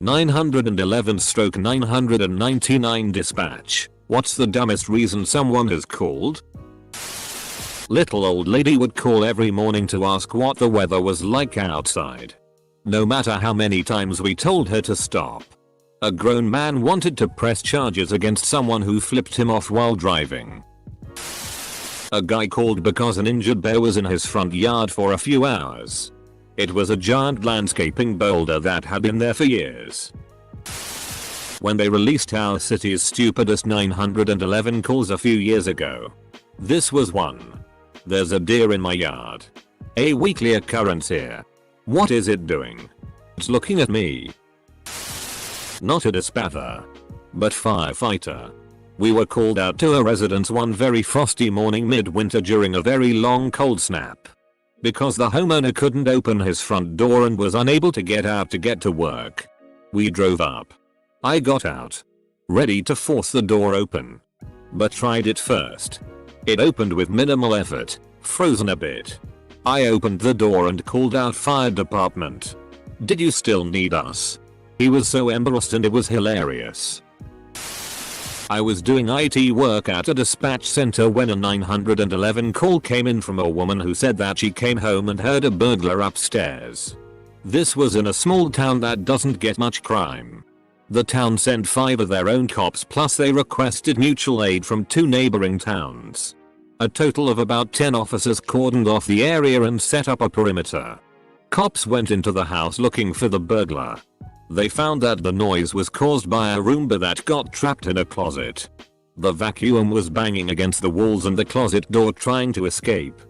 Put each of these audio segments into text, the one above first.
911/999 dispatch. What's the dumbest reason someone has called? Little old lady would call every morning to ask what the weather was like outside. No matter how many times we told her to stop. A grown man wanted to press charges against someone who flipped him off while driving. A guy called because an injured bear was in his front yard for a few hours. It was a giant landscaping boulder that had been there for years. When they released our city's stupidest 911 calls a few years ago. This was one. There's a deer in my yard. A weekly occurrence here. What is it doing? It's looking at me. Not a dispatcher, but firefighter. We were called out to a residence one very frosty morning midwinter during a very long cold snap. Because the homeowner couldn't open his front door and was unable to get out to get to work. We drove up. I got out. Ready to force the door open. But tried it first. It opened with minimal effort, frozen a bit. I opened the door and called out fire department. Did you still need us? He was so embarrassed and it was hilarious. I was doing IT work at a dispatch center when a 911 call came in from a woman who said that she came home and heard a burglar upstairs. This was in a small town that doesn't get much crime. The town sent 5 of their own cops plus they requested mutual aid from 2 neighboring towns. A total of about 10 officers cordoned off the area and set up a perimeter. Cops went into the house looking for the burglar. They found that the noise was caused by a Roomba that got trapped in a closet. The vacuum was banging against the walls and the closet door trying to escape.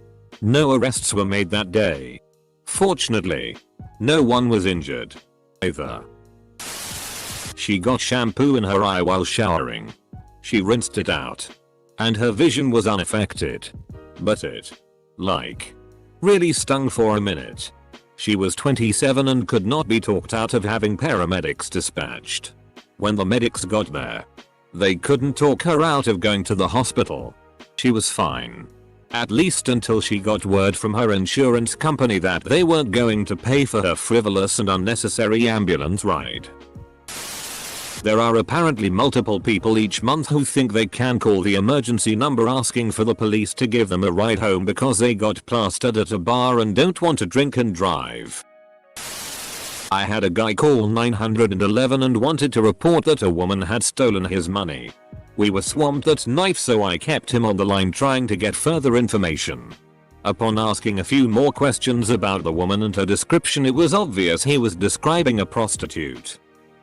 No arrests were made that day. Fortunately, no one was injured. Either. She got shampoo in her eye while showering. She rinsed it out. And her vision was unaffected. But it, really stung for a minute. She was 27 and could not be talked out of having paramedics dispatched. When the medics got there, they couldn't talk her out of going to the hospital. She was fine. At least until she got word from her insurance company that they weren't going to pay for her frivolous and unnecessary ambulance ride. There are apparently multiple people each month who think they can call the emergency number asking for the police to give them a ride home because they got plastered at a bar and don't want to drink and drive. I had a guy call 911 and wanted to report that a woman had stolen his money. We were swamped at night so I kept him on the line trying to get further information. Upon asking a few more questions about the woman and her description, it was obvious he was describing a prostitute.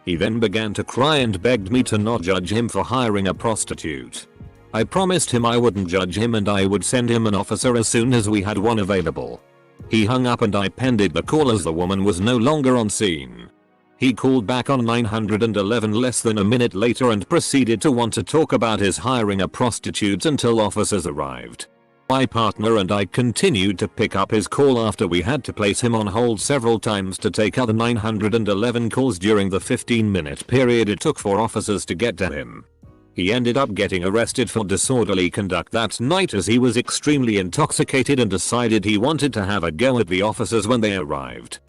He then began to cry and begged me to not judge him for hiring a prostitute. I promised him I wouldn't judge him and I would send him an officer as soon as we had one available. He hung up and I pended the call as the woman was no longer on scene. He called back on 911 less than a minute later and proceeded to want to talk about his hiring a prostitute until officers arrived. My partner and I continued to pick up his call after we had to place him on hold several times to take other 911 calls during the 15-minute period it took for officers to get to him. He ended up getting arrested for disorderly conduct that night as he was extremely intoxicated and decided he wanted to have a go at the officers when they arrived.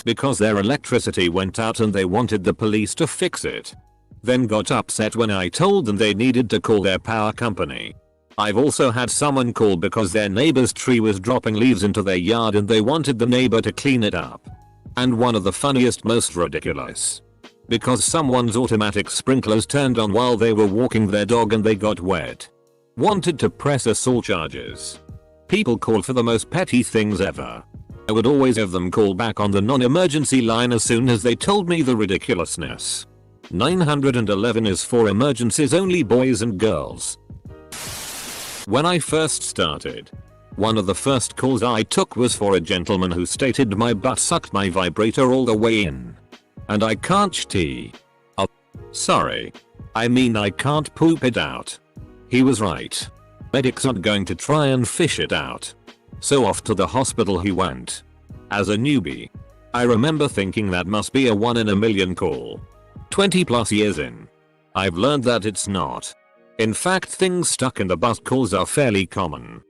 Because their electricity went out and they wanted the police to fix it. Then got upset when I told them they needed to call their power company. I've also had someone call because their neighbor's tree was dropping leaves into their yard and they wanted the neighbor to clean it up. And one of the funniest, most ridiculous. Because someone's automatic sprinklers turned on while they were walking their dog and they got wet. Wanted to press assault charges. People call for the most petty things ever. I would always have them call back on the non-emergency line as soon as they told me the ridiculousness. 911 is for emergencies only, boys and girls. When I first started, one of the first calls I took was for a gentleman who stated my butt sucked my vibrator all the way in. And I can't sh-t. Oh, sorry. I mean I can't poop it out. He was right. Medics aren't going to try and fish it out. So off to the hospital he went. As a newbie, I remember thinking that must be a 1 in a million call. 20 plus years in, I've learned that it's not. In fact, things stuck in the butt calls are fairly common.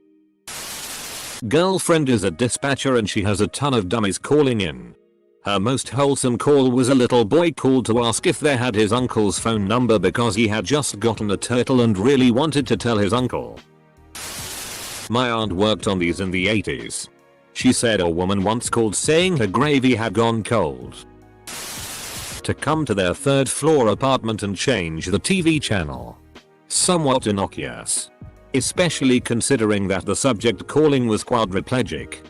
Girlfriend is a dispatcher and she has a ton of dummies calling in. Her most wholesome call was a little boy called to ask if they had his uncle's phone number because he had just gotten a turtle and really wanted to tell his uncle. My aunt worked on these in the 80s. She said a woman once called saying her gravy had gone cold to come to their 3rd floor apartment and change the TV channel. Somewhat innocuous, especially considering that the subject calling was quadriplegic.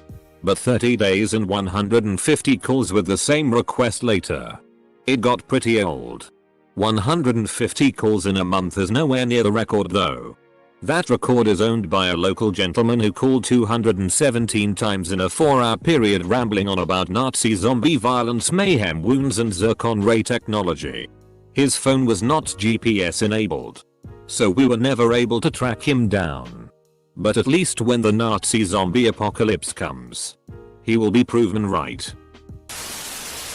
But 30 days and 150 calls with the same request later. It got pretty old. 150 calls in a month is nowhere near the record though. That record is owned by a local gentleman who called 217 times in a 4-hour period rambling on about Nazi zombie violence, mayhem, wounds and zircon ray technology. His phone was not GPS enabled, so we were never able to track him down. But at least when the Nazi zombie apocalypse comes, he will be proven right.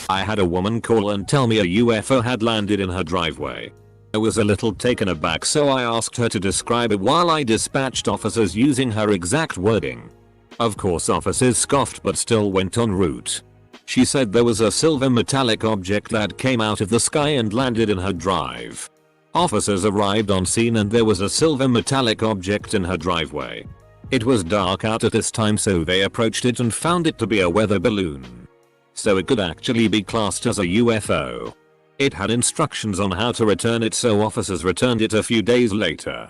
I had a woman call and tell me a UFO had landed in her driveway. I was a little taken aback, so I asked her to describe it while I dispatched officers using her exact wording. Of course officers scoffed but still went en route. She said there was a silver metallic object that came out of the sky and landed in her drive. Officers arrived on scene and there was a silver metallic object in her driveway. It was dark out at this time, so they approached it and found it to be a weather balloon. So it could actually be classed as a UFO. It had instructions on how to return it, so officers returned it a few days later.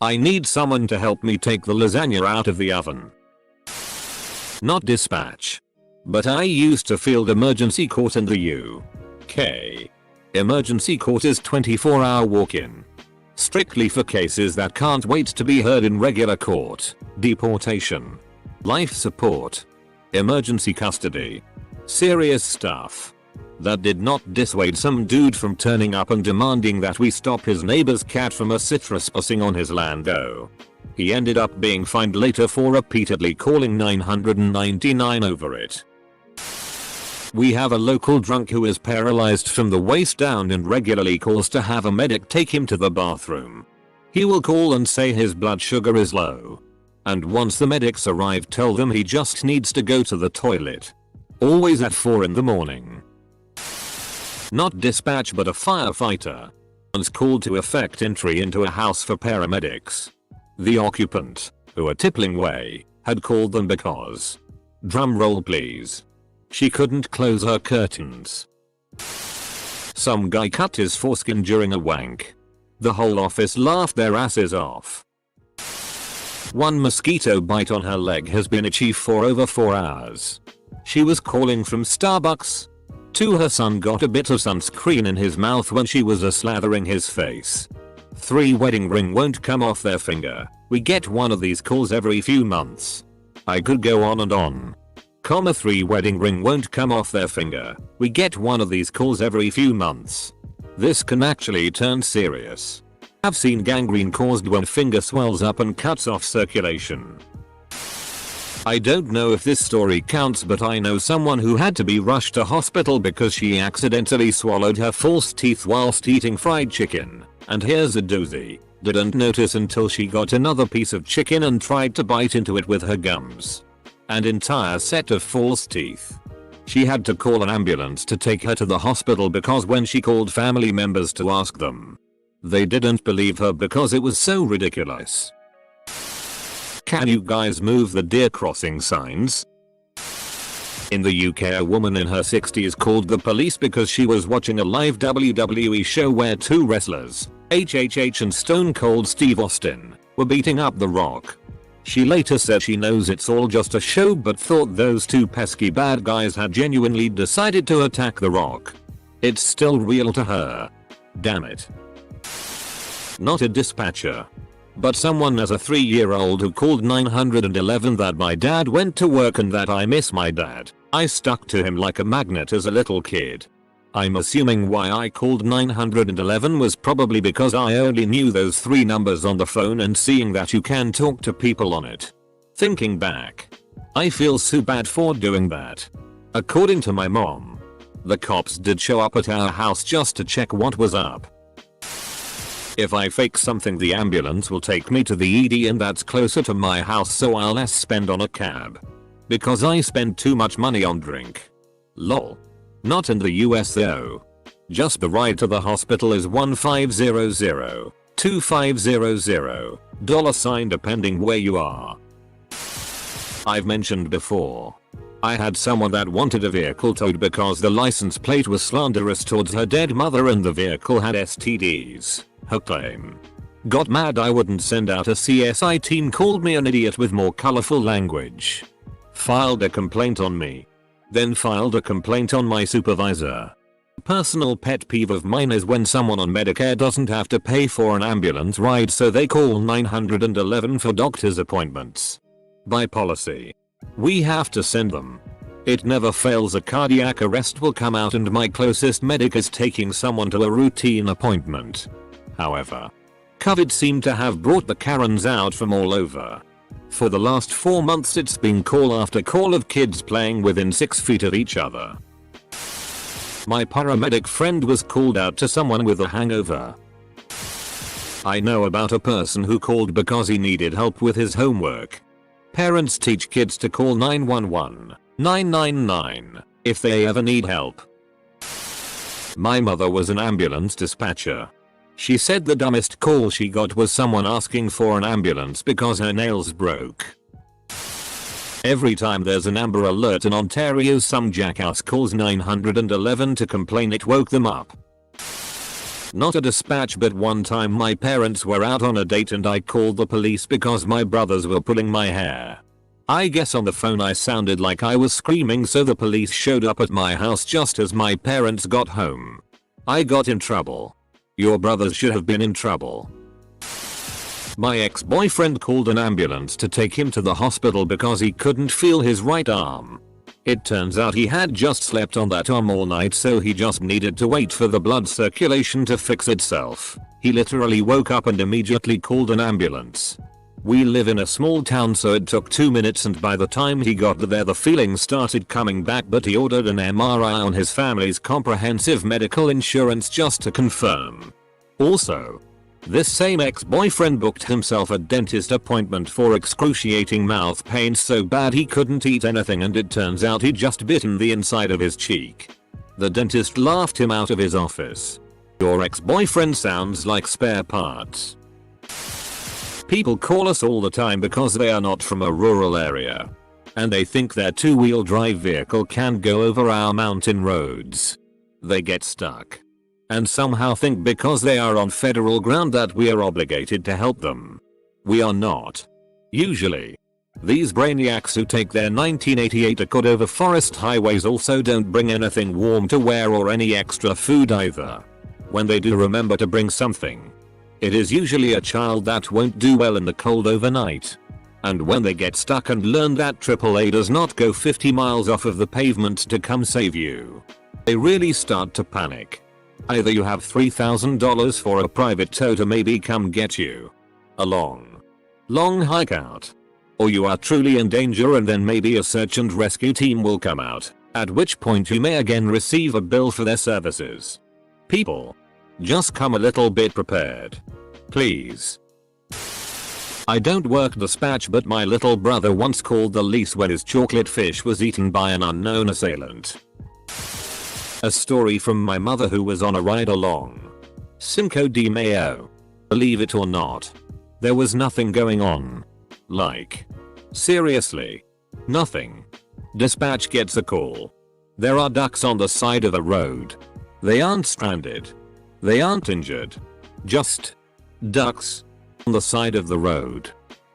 I need someone to help me take the lasagna out of the oven. Not dispatch. But I used to field emergency court in the UK. Emergency court is 24-hour walk-in. Strictly for cases that can't wait to be heard in regular court. Deportation. Life support. Emergency custody. Serious stuff. That did not dissuade some dude from turning up and demanding that we stop his neighbor's cat from a citrus passing on his land though. He ended up being fined later for repeatedly calling 999 over it. We have a local drunk who is paralyzed from the waist down and regularly calls to have a medic take him to the bathroom. He will call and say his blood sugar is low. And once the medics arrive, tell them he just needs to go to the toilet. Always at 4 in the morning. Not dispatch, but a firefighter was called to effect entry into a house for paramedics. The occupant, who a tippling way, had called them because, drum roll please, she couldn't close her curtains. Some guy cut his foreskin during a wank. The whole office laughed their asses off. One mosquito bite on her leg has been achieved for over 4 hours. She was calling from Starbucks. Her son got a bit of sunscreen in his mouth when she was slathering his face. 3 wedding ring won't come off their finger. We get one of these calls every few months. I could go on and on. 3 wedding ring won't come off their finger. We get one of these calls every few months. This can actually turn serious. I've seen gangrene caused when finger swells up and cuts off circulation. I don't know if this story counts, but I know someone who had to be rushed to hospital because she accidentally swallowed her false teeth whilst eating fried chicken. And here's a doozy. Didn't notice until she got another piece of chicken and tried to bite into it with her gums. An entire set of false teeth. She had to call an ambulance to take her to the hospital because when she called family members to ask them, they didn't believe her because it was so ridiculous. Can you guys move the deer crossing signs? In the UK, a woman in her 60s called the police because she was watching a live WWE show where 2 wrestlers, HHH and Stone Cold Steve Austin, were beating up The Rock. She later said she knows it's all just a show but thought those 2 pesky bad guys had genuinely decided to attack The Rock. It's still real to her. Damn it. Not a dispatcher, but someone as a 3-year-old who called 911 that my dad went to work and that I miss my dad. I stuck to him like a magnet as a little kid. I'm assuming why I called 911 was probably because I only knew those 3 numbers on the phone and seeing that you can talk to people on it. Thinking back, I feel so bad for doing that. According to my mom, the cops did show up at our house just to check what was up. If I fake something, the ambulance will take me to the ED and that's closer to my house, so I'll less spend on a cab. Because I spend too much money on drink. Lol. Not in the US though. Just the ride to the hospital is $1500, $2500, $ depending where you are. I've mentioned before. I had someone that wanted a vehicle towed because the license plate was slanderous towards her dead mother and the vehicle had STDs, her claim. Got mad I wouldn't send out a CSI team, called me an idiot with more colorful language. Filed a complaint on me. Then filed a complaint on my supervisor. Personal pet peeve of mine is when someone on Medicare doesn't have to pay for an ambulance ride so they call 911 for doctor's appointments. By policy, we have to send them. It never fails, a cardiac arrest will come out and my closest medic is taking someone to a routine appointment. However, COVID seemed to have brought the Karens out from all over. For the last 4 months it's been call after call of kids playing within 6 feet of each other. My paramedic friend was called out to someone with a hangover. I know about a person who called because he needed help with his homework. Parents teach kids to call 911, 999 if they ever need help. My mother was an ambulance dispatcher. She said the dumbest call she got was someone asking for an ambulance because her nails broke. Every time there's an Amber Alert in Ontario, some jackass calls 911 to complain it woke them up. Not a dispatch, but one time my parents were out on a date and I called the police because my brothers were pulling my hair. I guess on the phone I sounded like I was screaming, so the police showed up at my house just as my parents got home. I got in trouble. Your brothers should have been in trouble. My ex-boyfriend called an ambulance to take him to the hospital because he couldn't feel his right arm. It turns out he had just slept on that arm all night, so he just needed to wait for the blood circulation to fix itself. He literally woke up and immediately called an ambulance. We live in a small town, so it took 2 minutes, and by the time he got there the feeling started coming back, but he ordered an MRI on his family's comprehensive medical insurance just to confirm. Also, this same ex-boyfriend booked himself a dentist appointment for excruciating mouth pain so bad he couldn't eat anything, and it turns out he just bitten the inside of his cheek. The dentist laughed him out of his office. Your ex-boyfriend sounds like spare parts. People call us all the time because they are not from a rural area. And they think their two-wheel drive vehicle can't go over our mountain roads. They get stuck. And somehow think because they are on federal ground that we are obligated to help them. We are not. Usually. These brainiacs who take their 1988 Accord over forest highways also don't bring anything warm to wear or any extra food either. When they do, remember to bring something. It is usually a child that won't do well in the cold overnight. And when they get stuck and learn that AAA does not go 50 miles off of the pavement to come save you, they really start to panic. Either you have $3,000 for a private tow to maybe come get you. A long hike out. Or you are truly in danger, and then maybe a search and rescue team will come out, at which point you may again receive a bill for their services. People, just come a little bit prepared. Please. I don't work dispatch, but my little brother once called the police when his chocolate fish was eaten by an unknown assailant. A story from my mother who was on a ride along Cinco de Mayo. Believe it or not, there was nothing going on. Like, seriously, nothing. Dispatch gets a call. There are ducks on the side of the road. They aren't stranded. They aren't injured. Just ducks on the side of the road.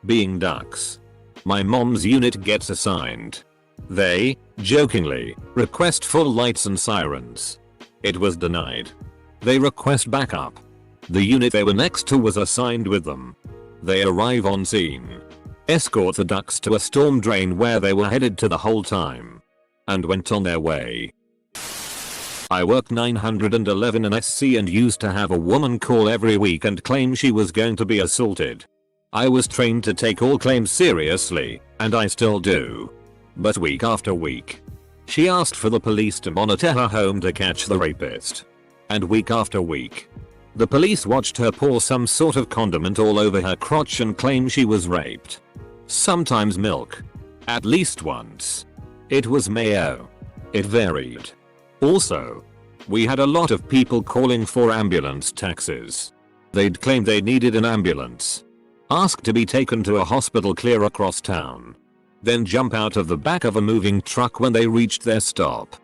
Being ducks. My mom's unit gets assigned. They, jokingly, request full lights and sirens. It was denied. They request backup. The unit they were next to was assigned with them. They arrive on scene. Escort the ducks to a storm drain where they were headed to the whole time. And went on their way. I worked 911 in SC and used to have a woman call every week and claim she was going to be assaulted. I was trained to take all claims seriously, and I still do. But week after week, she asked for the police to monitor her home to catch the rapist. And week after week, the police watched her pour some sort of condiment all over her crotch and claim she was raped. Sometimes milk. At least once. It was mayo. It varied. Also, we had a lot of people calling for ambulance taxis. They'd claim they needed an ambulance, ask to be taken to a hospital clear across town, then jump out of the back of a moving truck when they reached their stop.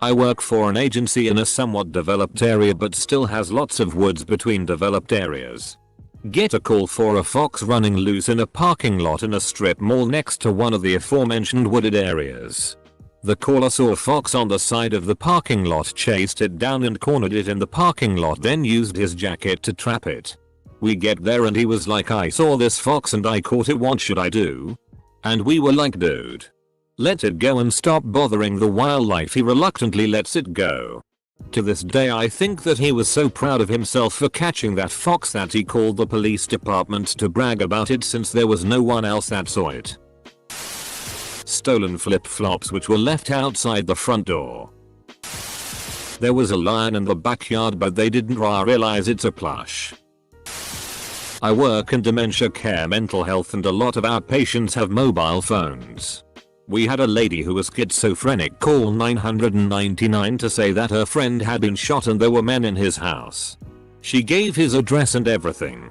I work for an agency in a somewhat developed area but still has lots of woods between developed areas. Get a call for a fox running loose in a parking lot in a strip mall next to one of the aforementioned wooded areas. The caller saw a fox on the side of the parking lot, chased it down and cornered it in the parking lot, then used his jacket to trap it. We get there and he was like, "I saw this fox and I caught it, what should I do?" And we were like, "Dude, let it go and stop bothering the wildlife." He reluctantly lets it go. To this day I think that he was so proud of himself for catching that fox that he called the police department to brag about it since there was no one else that saw it. Stolen flip-flops which were left outside the front door. There was a lion in the backyard but they didn't realize it's a plush. I work in dementia care mental health and a lot of our patients have mobile phones. We had a lady who was schizophrenic call 999 to say that her friend had been shot and there were men in his house. She gave his address and everything.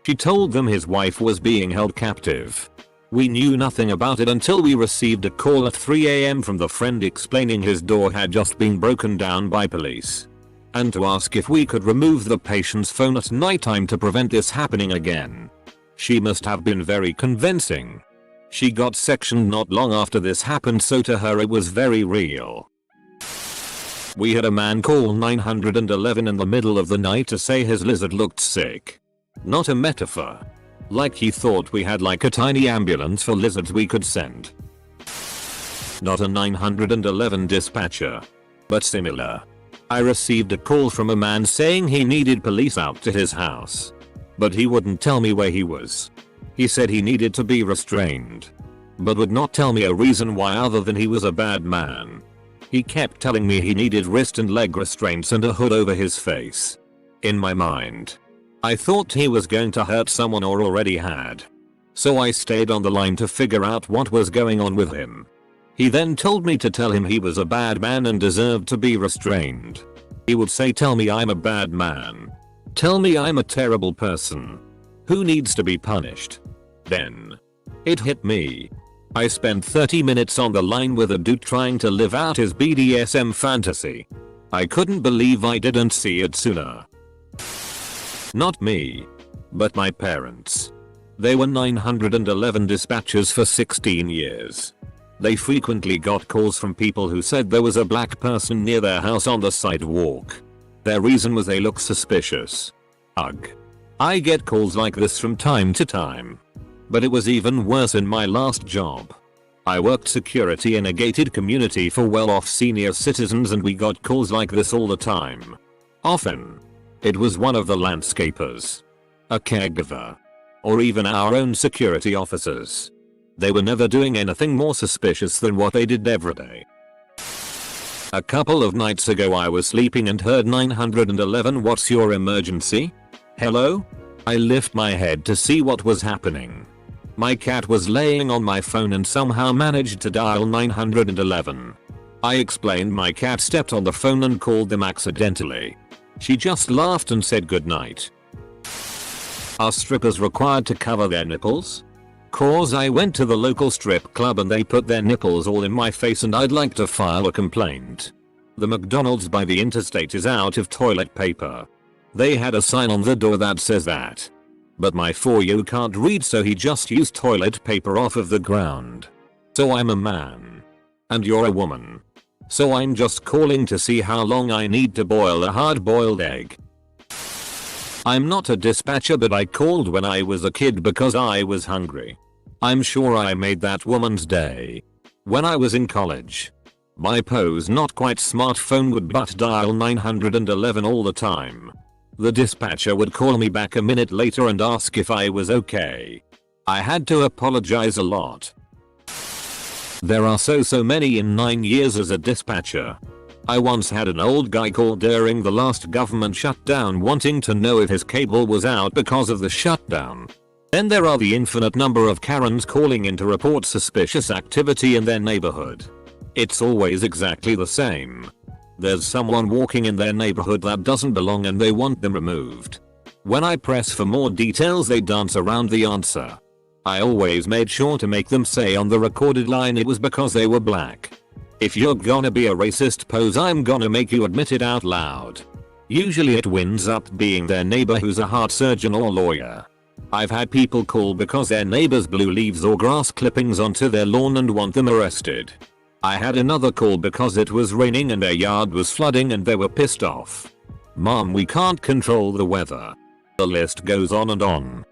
She told them his wife was being held captive. We knew nothing about it until we received a call at 3 AM from the friend explaining his door had just been broken down by police, and to ask if we could remove the patient's phone at nighttime to prevent this happening again. She must have been very convincing. She got sectioned not long after this happened, so to her it was very real. We had a man call 911 in the middle of the night to say his lizard looked sick. Not a metaphor. Like he thought we had like a tiny ambulance for lizards we could send. Not a 911 dispatcher, but similar. I received a call from a man saying he needed police out to his house, but he wouldn't tell me where he was. He said he needed to be restrained, but would not tell me a reason why other than he was a bad man. He kept telling me he needed wrist and leg restraints and a hood over his face. In my mind, I thought he was going to hurt someone or already had. So I stayed on the line to figure out what was going on with him. He then told me to tell him he was a bad man and deserved to be restrained. He would say, "Tell me I'm a bad man. Tell me I'm a terrible person who needs to be punished." Then it hit me. I spent 30 minutes on the line with a dude trying to live out his BDSM fantasy. I couldn't believe I didn't see it sooner. Not me, but my parents. They were 911 dispatchers for 16 years. They frequently got calls from people who said there was a black person near their house on the sidewalk. Their reason was they look suspicious. Ugh. I get calls like this from time to time. But it was even worse in my last job. I worked security in a gated community for well-off senior citizens and we got calls like this all the time. Often, it was one of the landscapers, a caregiver, or even our own security officers. They were never doing anything more suspicious than what they did every day. A couple of nights ago I was sleeping and heard 911, "What's your emergency?" "Hello?" I lift my head to see what was happening. My cat was laying on my phone and somehow managed to dial 911. I explained my cat stepped on the phone and called them accidentally. She just laughed and said goodnight. Are strippers required to cover their nipples? Cause I went to the local strip club and they put their nipples all in my face and I'd like to file a complaint. The McDonald's by the interstate is out of toilet paper. They had a sign on the door that says that. But my 4U can't read, so he just used toilet paper off of the ground. So I'm a man. And you're a woman. So I'm just calling to see how long I need to boil a hard-boiled egg. I'm not a dispatcher, but I called when I was a kid because I was hungry. I'm sure I made that woman's day. When I was in college, my Poe's not quite smartphone would butt dial 911 all the time. The dispatcher would call me back a minute later and ask if I was okay. I had to apologize a lot. There are so many in 9 years as a dispatcher. I once had an old guy call during the last government shutdown wanting to know if his cable was out because of the shutdown. Then there are the infinite number of Karens calling in to report suspicious activity in their neighborhood. It's always exactly the same. There's someone walking in their neighborhood that doesn't belong and they want them removed. When I press for more details they dance around the answer. I always made sure to make them say on the recorded line it was because they were black. If you're gonna be a racist pose, I'm gonna make you admit it out loud. Usually it winds up being their neighbor who's a heart surgeon or lawyer. I've had people call because their neighbors blew leaves or grass clippings onto their lawn and want them arrested. I had another call because it was raining and their yard was flooding and they were pissed off. Mom, we can't control the weather. The list goes on and on.